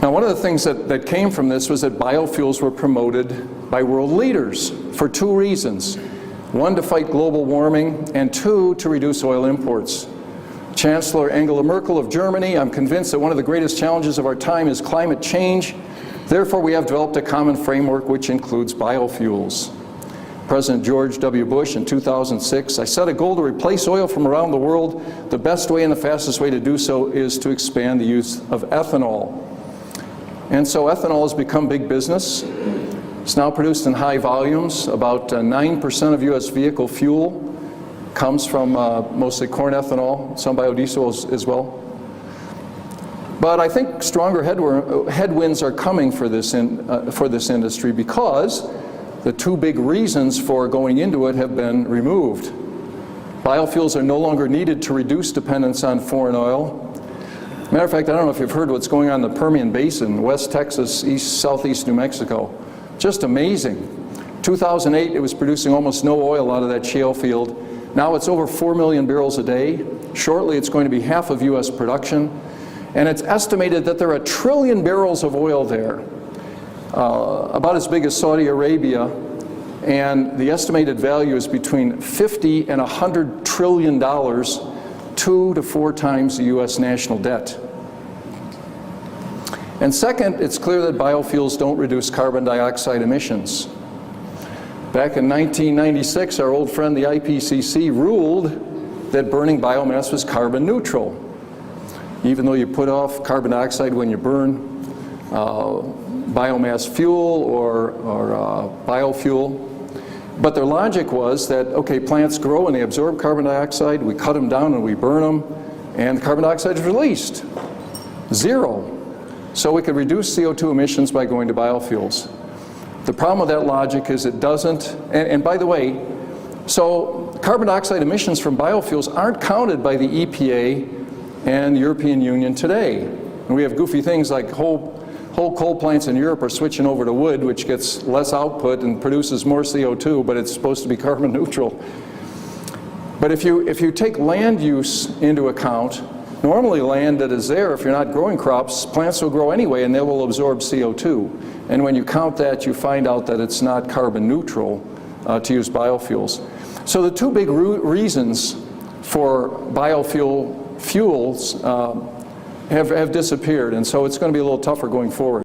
Now, one of the things that came from this was that biofuels were promoted by world leaders for two reasons. One, to fight global warming, and two, to reduce oil imports. Chancellor Angela Merkel of Germany, I'm convinced that one of the greatest challenges of our time is climate change. Therefore, we have developed a common framework which includes biofuels. President George W. Bush in 2006, I set a goal to replace oil from around the world. The best way and the fastest way to do so is to expand the use of ethanol. And so ethanol has become big business. It's now produced in high volumes. About 9% of U.S. vehicle fuel comes from mostly corn ethanol, some biodiesel as well. But I think stronger headwinds are coming for this industry because the two big reasons for going into it have been removed. Biofuels are no longer needed to reduce dependence on foreign oil. Matter of fact, I don't know if you've heard what's going on in the Permian Basin, West Texas, southeast New Mexico. Just amazing. 2008, it was producing almost no oil out of that shale field. Now it's over 4 million barrels a day. Shortly, it's going to be half of U.S. production. And it's estimated that there are 1 trillion barrels of oil there, about as big as Saudi Arabia. And the estimated value is between $50 and $100 trillion, 2 to 4 times the U.S. national debt. And second, it's clear that biofuels don't reduce carbon dioxide emissions. Back in 1996, our old friend the IPCC ruled that burning biomass was carbon neutral. Even though you put off carbon dioxide when you burn biomass fuel or biofuel. But their logic was that, okay, plants grow and they absorb carbon dioxide, we cut them down and we burn them, and carbon dioxide is released. Zero. So we could reduce CO2 emissions by going to biofuels. The problem with that logic is it doesn't, and by the way, so carbon dioxide emissions from biofuels aren't counted by the EPA and the European Union today. And we have goofy things like whole coal plants in Europe are switching over to wood, which gets less output and produces more CO2, but it's supposed to be carbon neutral. But if you take land use into account, normally land that is there, if you're not growing crops, plants will grow anyway and they will absorb CO2. And when you count that, you find out that it's not carbon neutral to use biofuels. So the two big reasons for biofuels have disappeared, and so it's going to be a little tougher going forward.